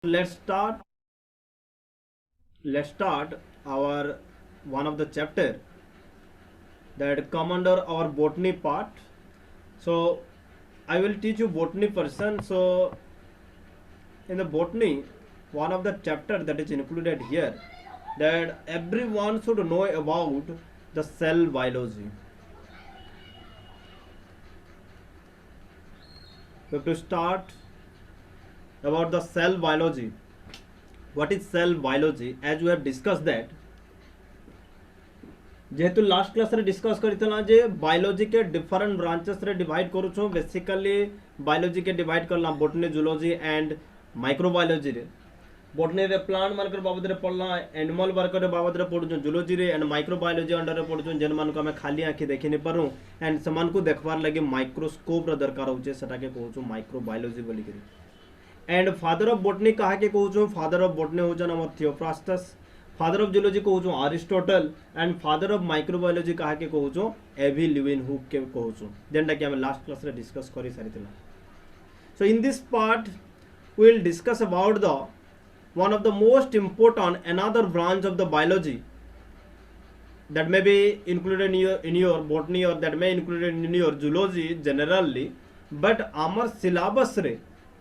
let's start let's start our one of the chapter that come under our botany part. So I will teach you botany person. So in the botany, one of the chapter that is included here, that everyone should know about the cell biology. We have to start about the cell biology. What is cell biology? As we have discussed that, जेहेतु last class रे discuss करथिला जे biology के different branches रे divide करूछु. Basically biology के divide करला botany, zoology and microbiology रे. Botany रे plant मानकर बाबद रे पढ़ला, एनिमल वर्क रे बाबद रे पढ़ुछु, जूलॉजी रे एंड माइक्रोबायोलॉजी अंडर रे पढ़ुछु, जेन मान को हमें खाली आंखी देखि नै पारू एंड समान को देखबार लागि माइक्रोस्कोप रे दरकार होचे, सेटा के कहूछु माइक्रोबायोलॉजी बोली करी. एंड फादर ऑफ बोटनी कहा के कहूछु, फादर ऑफ बोटनी होजन हमर थियोफ्रास्टस. फादर ऑफ जूलॉजी कहूँ Aristotle and father of microbiology कहा के कहूँ एवी लिविनहुक के कहूँ, जेनटा कि हमें लास्ट क्लास रे डिस्कस करि सारिथिला. So in this part we will discuss about the one of the most important another branch of the biology that may be included in your botany or that may included in your zoology generally, but our syllabus re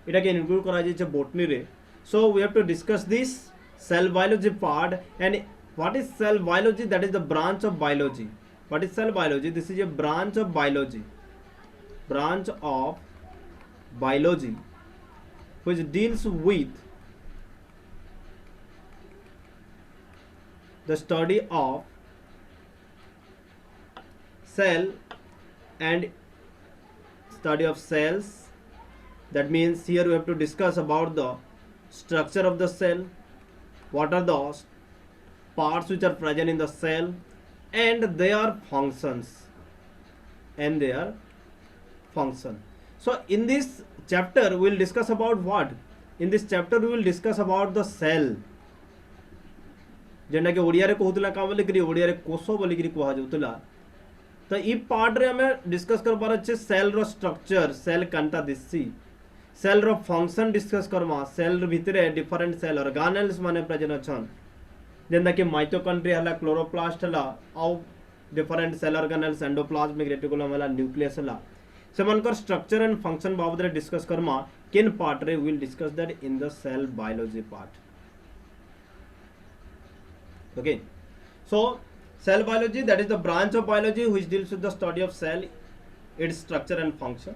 eta ke include kara jaiche botany re. So we have to discuss this cell biology part. And what is cell biology? That is the branch of biology. What is cell biology? This is a branch of biology, which deals with the study of cell and study of cells. That means here we have to discuss about the structure of the cell, what are the parts which are present in the cell, and their functions. So in this chapter we will discuss about what? In this chapter we will discuss about the cell, जेनटा कि ओडिया रे कहूतला का बोली करी, ओडिया रे कोष बोली करी कहा जाउतला. तो ई पार्ट रे हमें डिस्कस करबार अछि सेल रो स्ट्रक्चर, सेल कांटा दिससी, सेल रो फंक्शन डिस्कस करवा, सेल रो भितरे डिफरेंट सेल ऑर्गेनेल्स माने प्रेजेंट अछन, जेनटा कि माइटोकॉन्ड्रिया हला, क्लोरोप्लास्ट हला, औ different cell organelles, endoplasmic reticulum हला, न्यूक्लियस हला, सेमनकर स्ट्रक्चर एंड फंक्शन बाबत रे डिस्कस करवा. किन पार्ट रे we will discuss that in the cell biology part. Okay, so cell biology, that is the branch of biology which deals with the study of cell, its structure and function.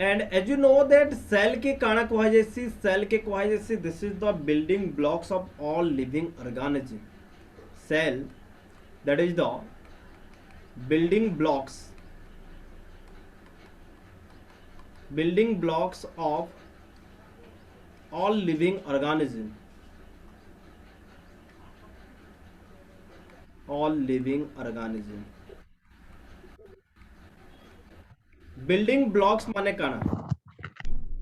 And as you know that cell के काना कहा जैसी, cell के कहा जैसी, this is the building blocks of all living organism. Cell, that is the building blocks of all living organism. Building blocks माने काना,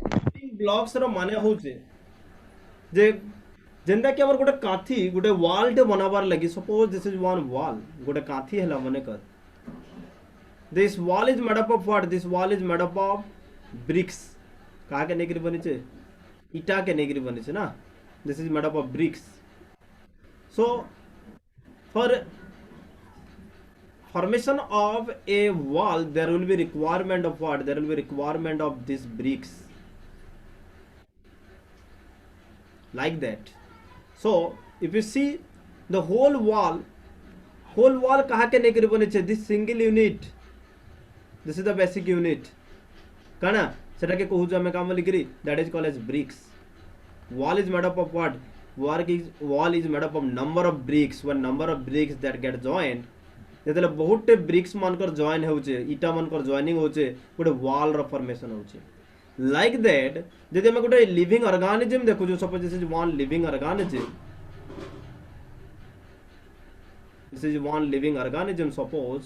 building blocks रो माने होचे जे जेंदा कि हमर गोटे काथी, गोटे वॉल टे बनाबार लगी. Suppose this is one wall, गोटे काथी हला मने कर. This wall is made up of what? This wall is made up of BRICS. का के नेगरी बनी छे? ईटा के नेगरी बनी छे ना. This is made up of BRICS. So for formation of a wall there will be requirement of what? There will be requirement of these bricks, like that. So if you see the whole wall कहा के Negri बने छे? this single unit, this is the basic unit काना सेटा के कहू हमें काम लिख करी, that is called as bricks. Wall is made up of what? Wall is made up of number of bricks. One number of bricks that get joined, जेतले बहुत BRICS मानकर जॉइन होचे, ईटा मानकर जॉइनिंग होचे, गोटे वॉल रो फॉर्मेशन होचे. Like that जदि हम गोटे लिविंग ऑर्गेनिज्म देखु, जो suppose this is one living organism, suppose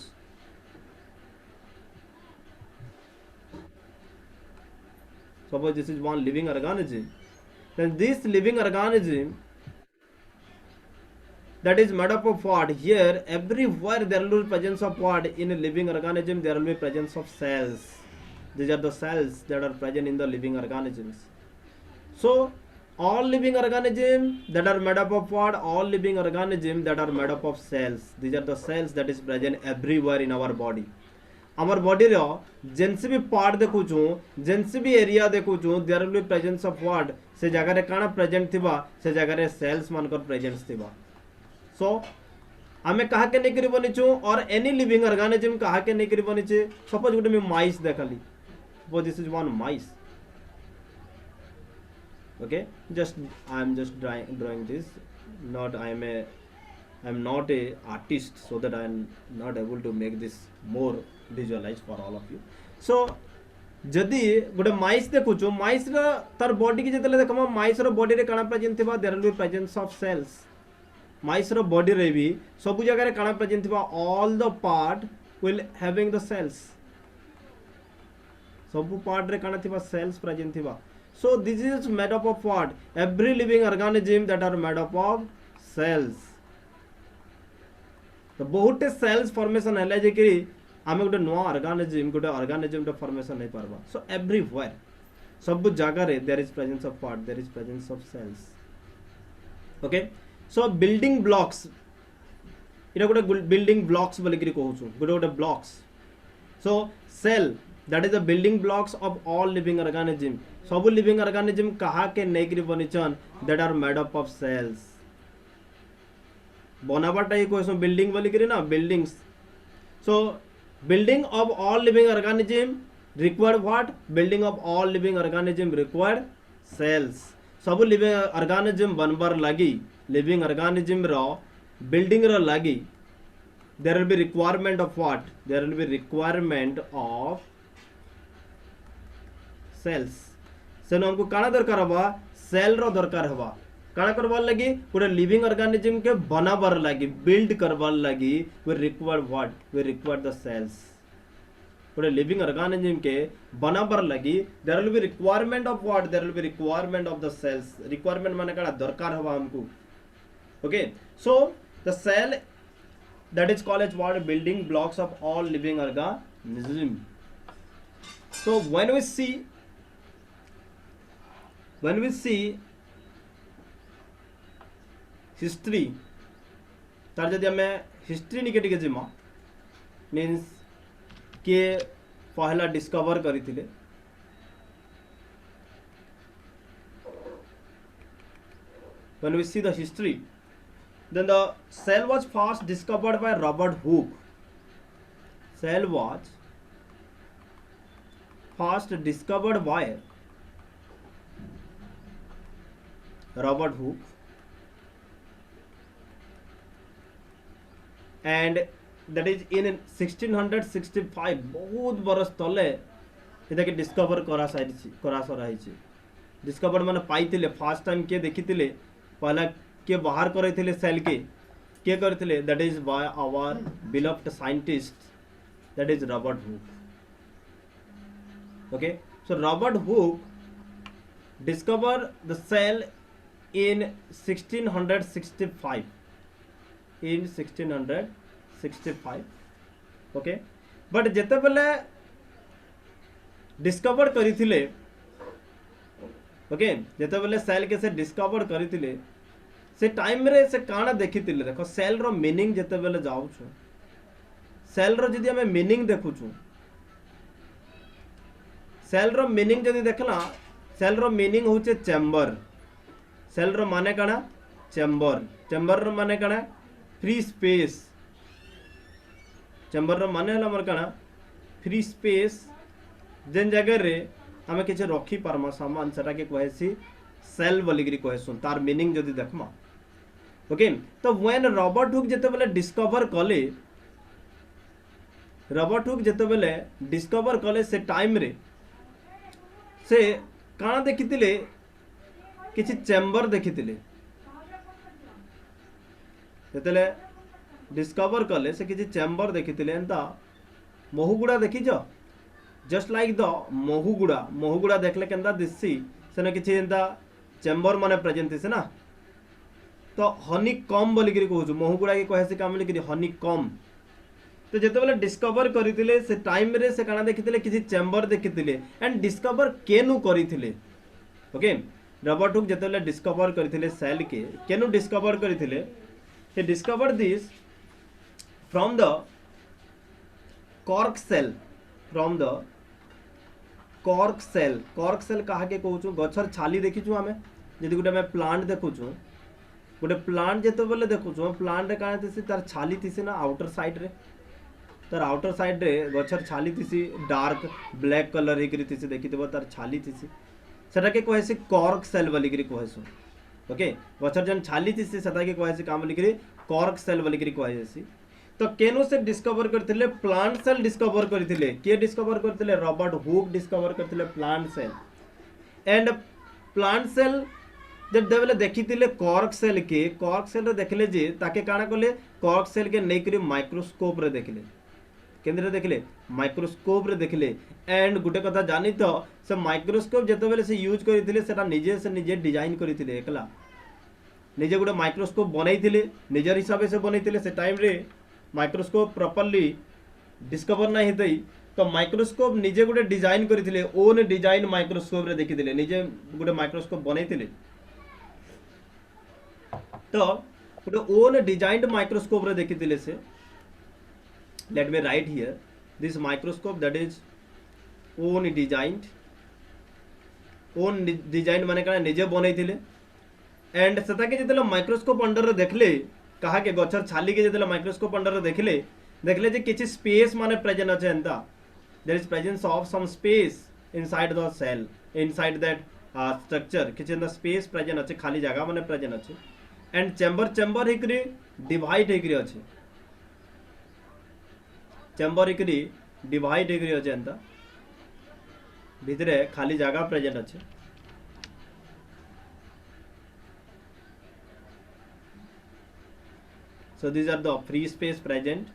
this is one living organism. Then this living organism that is made up of what? Here everywhere there will be presence of what? In a living organism there will be presence of cells. These are the cells that are present in the living organisms. So all living organism that are made up of what? All living organism that are made up of cells. These are the cells that is present everywhere in our body. आमर body रो जेनसी भी part देखुछु, जेनसी भी area देखुछु, there will be presence of what? से जगह रे काना प्रेजेंट थिबा, से जगह रे सेल्स मानकर प्रेजेंस थिबा. सो आमे कहा के नहीं करी बनिछु और एनी लिविंग ऑर्गेनिज्म कहा के नहीं करी बनिचे. सपोज गुटे में माइस देखली. Suppose this is one mice. Okay, just I am just drawing this. Not I am not a artist, so that I am not able to make this more visualized for all of you. So जदि गोटे माइस देखुछु, माइस रो तार body की जेतले देखम, माइस रो body रे काना present थिबा, there will be presence of cells. माइस रो बॉडी रे भी सब जगह रे काना प्रेजेंट थिबा, all the part will having the cells. सब पार्ट रे काना थिबा, सेल्स प्रेजेंट थिबा. So this is made up of what? Every living organism that are made up of cells. तो बहुत सेल्स फॉर्मेशन है जे कि आमे गोटे नुआ ऑर्गेनिज्म रे फॉर्मेशन नहीं पारबा. सो एवरीवेयर सब जगह रे there is presence of part, there is presence of cells. Okay, so building blocks, इटा गोटे बिल्डिंग ब्लॉक्स बोली कि कहूछु, गोटे blocks. So cell that is the building blocks of all living organism. सब लिविंग ऑर्गेनिज्म कहा के Negri बनिचन, that are made up of cells. बनावट है कोई बिल्डिंग बोली करी ना, buildings. So building of all living organism require what? Building of all living organism require cells. सब लिविंग ऑर्गेनिज्म बनबार लगी, लिविंग ऑर्गेनिज्म रो बिल्डिंग रो लगी, there will be requirement of what? There will be requirement of cells. सेनो हमको काना दरकार हवा? Cell row दरकार हवा. काना करवार लगी? पूरा लिविंग ऑर्गेनिज्म के बनाबार लगी, बिल्ड करवार लगी, we require what? We require the cells. पूरा लिविंग ऑर्गेनिज्म के बनाबार लगी, there will be requirement of what? There will be requirement of the cells. Requirement माने काना दरकार हवा हमको. Okay, so the cell that is called as what? Building blocks of all living organism. So when we see history, तार जदि हमें history निके टिके जिमा, मीन्स के पहला discover करिथिले. When we see the history, then the cell was first discovered by Robert Hooke. Cell was first discovered by Robert Hooke, and that is in 1665. बहुत बरस तले इधर के डिस्कवर करा सराइछि. डिस्कवर माने पाइथिले, फर्स्ट टाइम के देखिथिले, पहला के बाहर करे सेल के करथिले, that is by our beloved scientist, that is Robert Hooke. Okay, so Robert Hooke discover the cell in 1665. In 1665. Okay, but जेते बेले डिस्कवर करिथिले, ओके, जेते बेले सेल के से डिस्कवर करिथिले, से टाइम रे से काना देखिथिले. देखो सेल रो मीनिंग जेते बेले जाउछु, सेल रो जदि हमें मीनिंग देखुछु, सेल रो मीनिंग जदि देखला, सेल रो मीनिंग होचे चेंबर. सेल रो माने काना? चेंबर. चेंबर रो माने काना? Free space. चेंबर रो माने हला हमर काना? Free space. जेन जगह रे हमें किछ रखी पारमा सामान, सेटा के कहसी सेल बोलिकरी कहसुन. तार मीनिंग जदि देखमा, ओके. तो व्हेन रॉबर्ट हुक जेते बेले डिस्कवर कले, रॉबर्ट हुक जेते बेले डिस्कवर कले, से टाइम रे से काना देखितिले? किछि चेंबर देखितिले. जेतेले डिस्कवर कले से किछि चेंबर देखितिले. एंता मोहुगुड़ा देखिछ? जस्ट लाइक द मोहुगुड़ा देखले केंदा दिससी, सेना किछि एंता चेंबर माने प्रेजेंट थिसे ना. तो हनी कम बोली करी कहूछु, मोहुगुड़ा के कहसे काम बोली करी हनी कम. तो जेते बेले डिस्कवर करितिले, से टाइम रे से काना देखितिले? किछि चेंबर देखितिले. एंड डिस्कवर केनु करितिले. ओके, रॉबर्ट हुक जेतेबेले डिस्कवर करथिले सेल के केनु डिस्कवर करथिले he discovered this from the cork cell from the cork cell कहा के कहूँ गछर छाली देखीचु आमे जदि गोटे आमे प्लांट देखुचु गोटे प्लांट जेतेबेले देखुचु प्लांट रे काना थिसी तार छाली थिसी ना आउटर साइड रे तार आउटर साइड रे गछर छाली थिसी डार्क ब्लैक कलर हेकरी थिसी देखितबो तार छाली थिसी सेटा के कहैसी कॉर्क सेल बोलिकरी कहैसु ओके गछर जन छाली थिसी सेटा के कहैसी काम बोलिकरी कॉर्क सेल बोलिकरी कहैसी तो केनु से डिस्कवर करथिले प्लांट सेल डिस्कवर करथिले के डिस्कवर करथिले रॉबर्ट हुक डिस्कवर करथिले plant cell and plant cell जब देबले देखिथिले कॉर्क सेल रे देखले जे ताके काना कले कॉर्क सेल के नेकरी माइक्रोस्कोप रे देखले केंद्र देखले माइक्रोस्कोप रे देखले एंड गुटे कथा जानी तो से माइक्रोस्कोप जेतेबेले से यूज करथिले सेटा निजे डिजाइन करथिले एकला निजे गुटे माइक्रोस्कोप बनैथिले निजर हिसाब से बनैथिले से टाइम रे माइक्रोस्कोप प्रॉपर्ली डिस्कवर नहीं हेतई तो माइक्रोस्कोप निजे गुटे डिजाइन करथिले ओन डिजाइन माइक्रोस्कोप रे देखिथिले निजे गुटे माइक्रोस्कोप बनैथिले तो गुटे ओन डिजाइन्ड माइक्रोस्कोप रे देखिथिले से let me write here this microscope that is own designed माने का निजे बनैथिले एंड सता के जेतले माइक्रोस्कोप अंडर रे देखले कहा के गछर छाली के जेतले माइक्रोस्कोप अंडर रे देखले जे किछि स्पेस माने प्रेजेंट अछि एंता there is presence of some space inside the cell inside that structure किछि द स्पेस प्रेजेंट अछि खाली जगह माने प्रेजेंट अछि एंड चेंबर हेकरी डिवाइड हेकरी अछि चेंबर एकरी डिवाइड हेकरी अछि एंता भितरे खाली जगह प्रेजेंट अछि so these are the free space present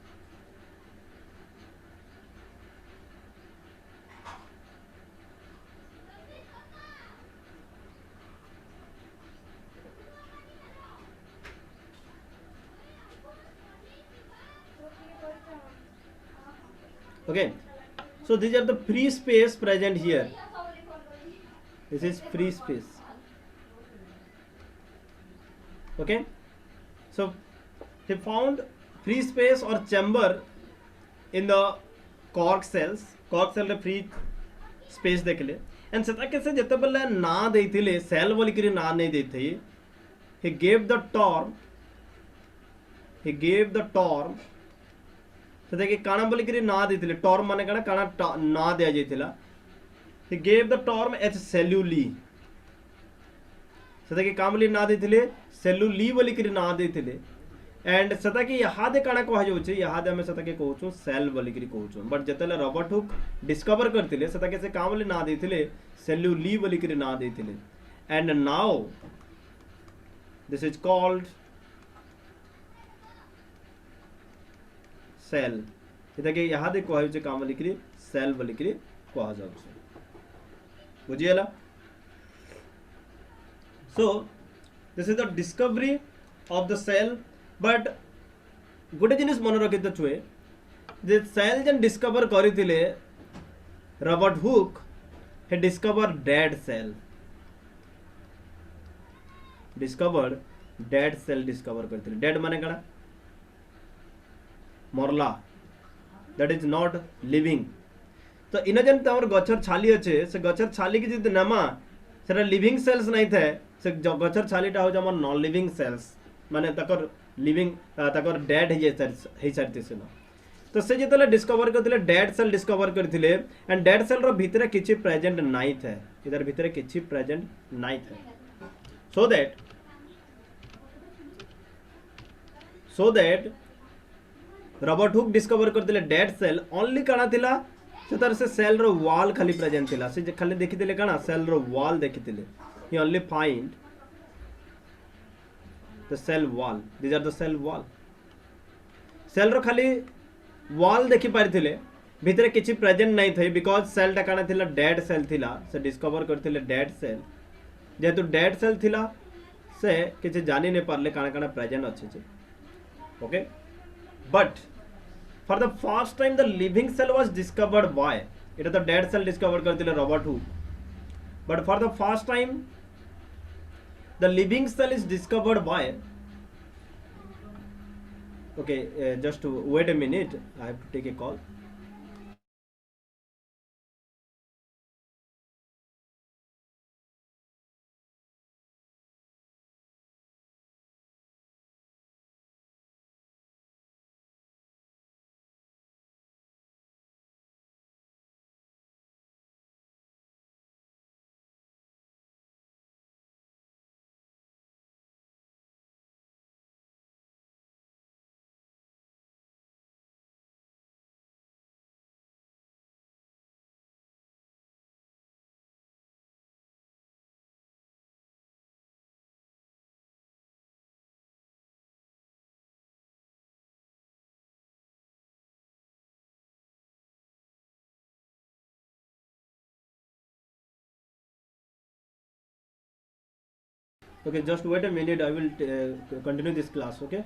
okay so these are the free space present here this is free space okay so he found free space or chamber in the cork cell रे free space देखले and सेटा कैसे जते बेले ना देथिले cell बोली करी ना नहीं देथि he gave the term तो देखिए काना बोली करी ना देथिले टर्म माने काना ना दिया जाइथिला he gave the term as celluli तो देखिए काम बोली ना देथिले celluli बोली करी ना देथिले एंड सता कि यहाँ दे काना कह जाउछे यहाँ दे हमें सता के कहउछु सेल बोली करी कहउछु बट जतले रॉबर्ट हुक डिस्कवर करथिले सता के से काम बोली ना देथिले celluli बोली करी ना देथिले and now this is called cell इतके यहाँ दे कह जाउछे काम बोली करी सेल बोली करी कह जाउछे बुझियला so this is the discovery of the cell but गोटे जिनिस मन रखी तो छुए जे सेल जन डिस्कवर करथिले Robert Hooke he discovered dead cell discovered dead cell discover करथिले dead माने काना मरला that is not living तो इन जन तमर गछर छाली अछि से गछर छाली के जदि नमा सेटा लिविंग सेल्स नहीं थे से गछर छालीटा हो हमर नॉन लिविंग सेल्स माने तकर लिविंग तकर डेड हे सारथिसे न तो से जेतले डिस्कवर करथिले डेड सेल डिस्कवर करथिले एंड डेड सेल रो भितरे किछि प्रेजेंट नाही थे इधर भितरे किछि प्रेजेंट नाही थे so that Robert Hooke discover करथिले डेड सेल ओनली काना थिला से तर से सेल रो वॉल खाली प्रेजेंट थिला से खाली देखिथिले काना सेल रो वॉल देखिथिले he only find the cell wall these are the cell wall cell रो खाली wall देखि पारथिले भितरे किछि प्रेजेंट नहीं थे बिकॉज सेल टा काना थिला डेड सेल थिला से डिस्कवर करथिले डेड सेल जेतु डेड सेल थिला से किछि जानि नै पारले काना काना प्रेजेंट अछि जे okay but for the first time the living cell was discovered by it the dead cell discover करथिले Robert Hooke but for the first time The living cell is discovered by. Okay, just wait a minute. I have to take a call. Okay, just wait a minute. I will continue this class. Okay.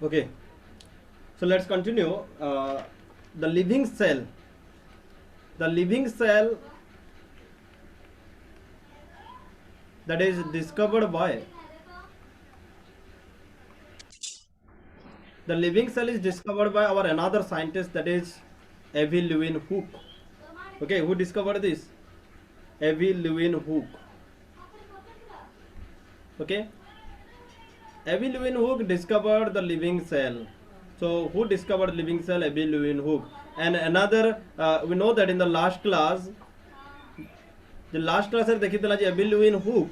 Okay. So let's continue. The living cell. The living cell that is discovered by. The living cell is discovered by our another scientist, that is Avi Lewin Hook. Okay, who discovered this? Avi Lewin Hook. Okay, Avi Lewin Hook discovered the living cell. So who discovered living cell? Avi Lewin Hook. And another, we know that in the last class देखिए जे Avi Lewin Hook,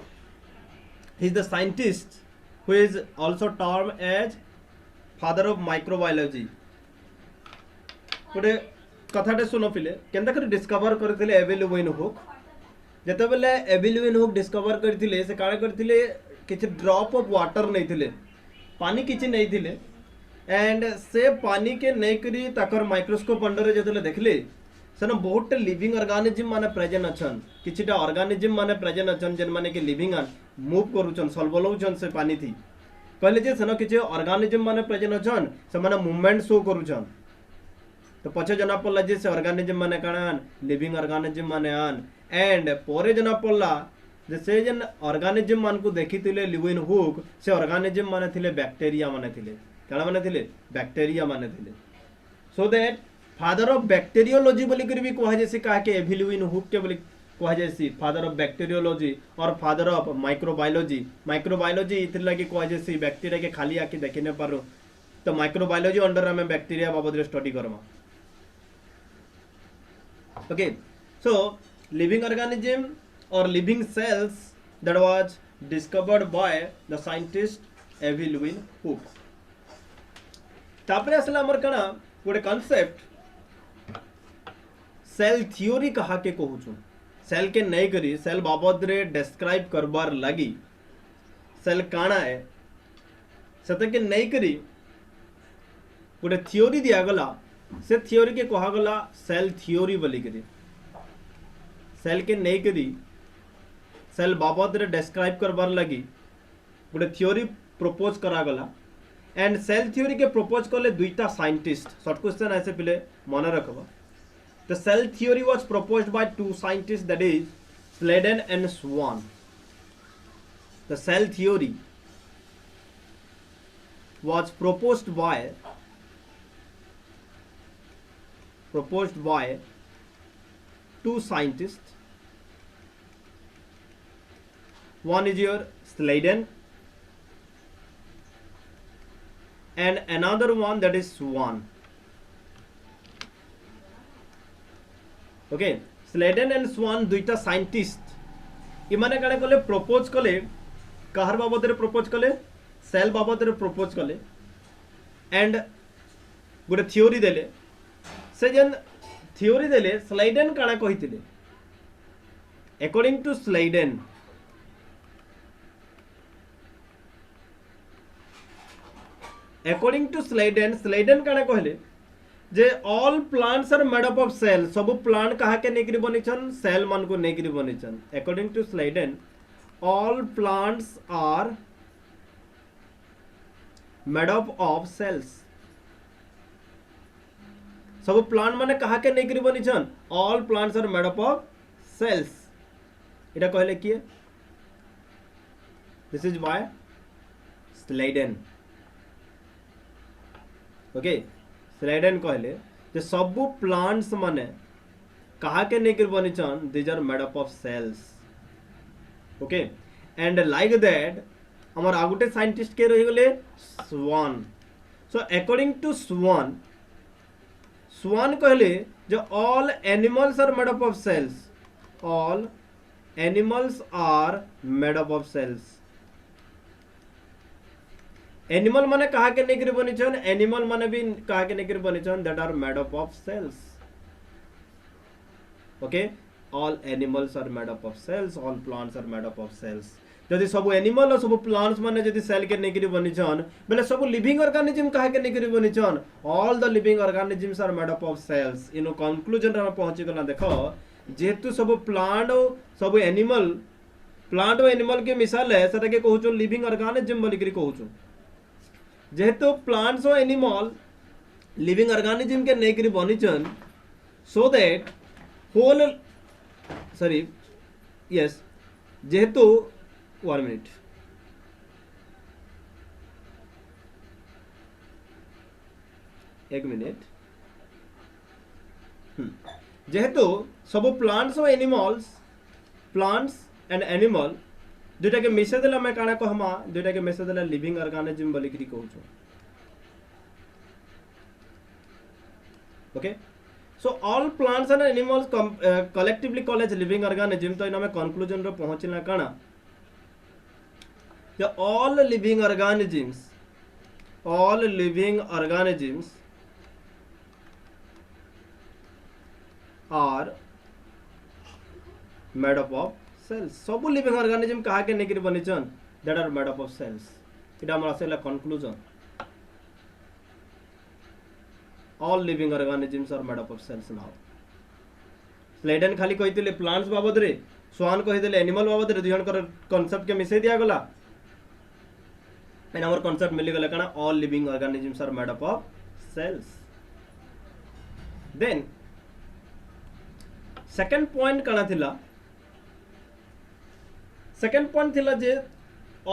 he is the scientist who is also termed as father of microbiology. गोटे कथाटे शुण पिले केनता कर discover करथिले एबी Leeuwenhoek. जेतेबेले एबी Leeuwenhoek discover करथिले से काळे करथिले किछि ड्रॉप ऑफ वाटर नैथिले, पानी किछि नैथिले, एंड से पानी के नैकरी ताकर माइक्रोस्कोप अंडर जेतेले देखले सेन बहुत लिविंग ऑर्गेनिज्म माने प्रेजेंट अछन. किछिटा ऑर्गेनिज्म माने प्रेजेंट अछन जेन माने के लिविंग मूव करूछन, सॉल्वलौछन से पानी थी. कहले जे सेन किछि ऑर्गेनिज्म माने प्रेजेंट अछन, से माने मूवमेंट शो करूछन. तो पछे जना पड़ला जे से ऑर्गेनिज्म माने कान लिविंग ऑर्गेनिज्म माने आन. एंड पोरे जना पड़ला जे से जन ऑर्गेनिज्म मान को देखिथिले लिविन हुक, से ऑर्गेनिज्म माने थिले बैक्टीरिया माने थिले. काना माने थिले? बैक्टीरिया माने थिले. So that father of bacteriology बोली कर भी कहा जैसे कहा के एवी लुइन हुक के बोली कहा जैसी फादर ऑफ बैक्टीरियोलॉजी और फादर ऑफ माइक्रोबायोलॉजी. माइक्रोबायोलॉजी इतने लगे कहा जैसे बैक्टीरिया के खाली आके देखि न पारो, तो माइक्रोबायोलॉजी अंडर में बैक्टीरिया बाबद स्टडी करमा. Okay, so living organism or living cells that was discovered by the scientist Avi Lewin Hook. तापरे असला हमर कना गोटे कांसेप्ट सेल थ्योरी कहा के कहूछु. सेल के नै करी सेल बाबद रे डिस्क्राइब करबार लगी सेल काना है सते के नै करी गोटे थ्योरी दिया गला. से थ्योरी के कहा गला सेल थ्योरी बोली करी. सेल के नहीं करी सेल बाबद रे डिस्क्राइब करबार लगी गोटे थ्योरी प्रपोज करा गला. एंड सेल थ्योरी के प्रपोज करले दुईटा साइंटिस्ट. शॉर्ट क्वेश्चन ऐसे पहले मन रखबा. The cell theory was proposed by two scientist, that is Schleiden and Schwann. The cell theory was proposed by two scientists, one is your Sladen, and another one that is Swan. Okay, Sladen and Swan दुईटा scientist इमाने काने कले propose कले कहर बाबद रे propose कले cell बाबद रे propose कले and गोटे थियोरी देले से जेन थियोरी देले स्लाइडेन काना कहितिले अकॉर्डिंग टू स्लाइडेन स्लाइडेन काना कहले जे all plants are made up of cell सब प्लांट कहा के नेकरी बनिछन सेल मान को नेकरी बनिछन according to Schleiden all plants are made up of cells सब प्लांट माने कहा के नेकरी बनिछन all plants are made up of cells एटा कहले किए this is by Schleiden okay Schleiden कहले जे सब प्लांट्स माने कहा के नेकर बनिछन these are made up of cells okay and like that हमर आगुटे साइंटिस्ट के रहि गेले स्वान सो अकॉर्डिंग टू स्वान कहले जे all animals are made up of cells all animals are made up of cells animal माने कहा के नेकर बनिछन एनिमल माने भी कहा के नेकर बनिछन that are made up of cells okay all animals are made up of cells all plants are made up of cells जदि सब एनिमल और सब प्लांट्स माने जदि सेल के नेकर बनिछन बेले सब लिविंग ऑर्गेनिज्म कहा के नेकर बनिछन all the living organisms are made up of cells इनो कंक्लूजन रे पहुंची गला देखो जेतु सब प्लांट और सब एनिमल प्लांट और एनिमल के मिसाल है सेटा के कहउछो लिविंग ऑर्गेनिज्म बोली करी कहउछो जेहेतु प्लांट्स और एनिमल लिविंग ऑर्गेनिज्म के नेकरी बनिछन so that whole sorry yes जेहेतु 1 मिनट एक मिनट जेहेतु सब प्लांट्स और एनिमल्स प्लांट्स एंड एनिमल दुटा के मिसे देला मैं काना कहमा दुटा के मिसे देला लिविंग ऑर्गेनिज्म बोली करी कहउछो okay so all plants and animals collectively called as living organism तो इना में कंक्लूजन रो पहुंचना काना the all living organisms are made up of cells सब लिविंग ऑर्गेनिज्म कहा के नेकरी बनिछन that are made up of cells इटा हमरा सेला conclusion all living organisms are made up of cells now Schleiden खाली कहितले प्लांट्स बाबद रे स्वान कहितले एनिमल बाबद रे दुजन कर कांसेप्ट के मिसे दिया गला एंड हमर कांसेप्ट मिली गला काना all living organisms are made up of cells then second point काना थिला सेकंड पॉइंट थिला जे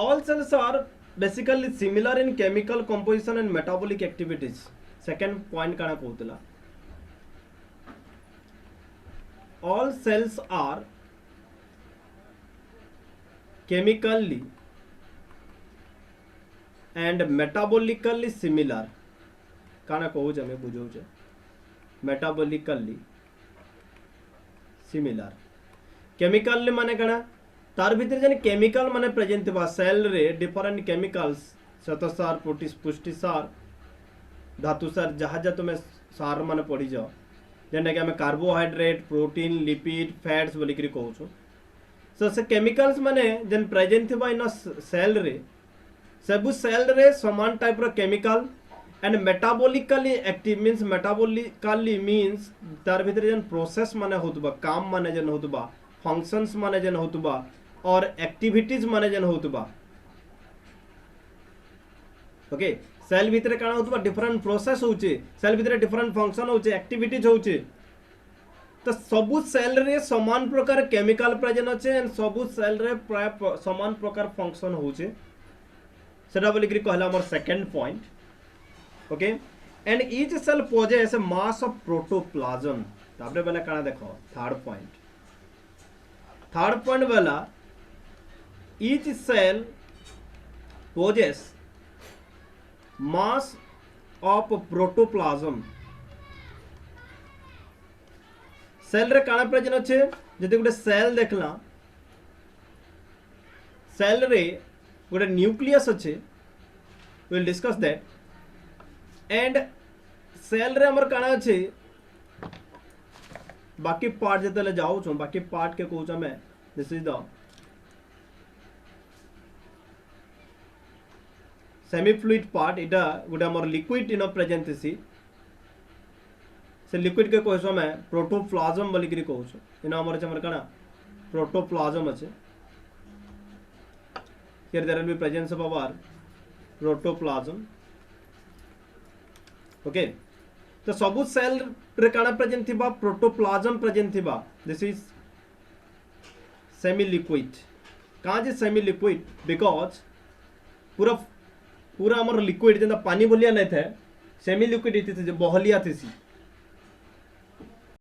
all cells are basically similar in chemical composition and metabolic activities second point काना कहतला all cells are chemically and metabolically similar काना कहू जे हमें बुझौ जे मेटाबॉलिकली सिमिलर केमिकल माने काना तार भीतर जन केमिकल माने प्रेजेंट बा सेल रे डिफरेंट केमिकल्स श्वेतसार पुष्टिसार धातुसार जहाँ जहाँ तुम्हें सार माने पढ़ी जाओ जेनटा कि हमें कार्बोहाइड्रेट प्रोटीन लिपिड फैट्स बोली करी कहू सो से केमिकल्स माने जन प्रेजेंट बा इन सेल रे सब सेल रे समान टाइप रो chemical and metabolically active means metabolically means तार भीतर जन प्रोसेस माने होतबा काम माने जन होतबा फंक्शंस माने जन होतबा और एक्टिविटीज माने जन होतबा ओके सेल भीतर काना होतबा डिफरेंट प्रोसेस होचे सेल भीतर डिफरेंट फंक्शन होचे एक्टिविटीज होचे तो सबु सेल रे समान प्रकार केमिकल प्रेजेंट होचे एंड सबु सेल रे प्राय समान प्रकार फंक्शन होचे सेटा बोली करी कहला हमर second point okay and each cell possess a mass of protoplasm तापरे बेला काना देखो थर्ड पॉइंट वाला each cell possess mass of protoplasm cell रे काना प्रेजेंट अच्छे जदि गोटे सेल देखला सेल रे गोटे न्यूक्लियस अच्छे will discuss that and cell रे हमर काना अच्छे बाकी पार्ट जते जाऊ छो बाकी पार्ट के कहूँ मैं this is the semi fluid part इटा गोटे हमर लिक्विड इन प्रेजेंट थी से लिक्विड के कहूँ मैं प्रोटोप्लाज्म बोलिक कहूँ इन हमर हमर काना प्रोटोप्लाज्म अच्छे here there will be presence of our protoplasm okay तो सबु सेल रे काना प्रेजेंट थिबा प्रोटोप्लाज्म प्रेजेंट थिबा दिस इज सेमी लिक्विड कहाँ जे सेमी लिक्विड बिकॉज पूरा हमर लिक्विड जेंता पानी बोलिया नहीं थे सेमी लिक्विड इति जे बहलिया थिसी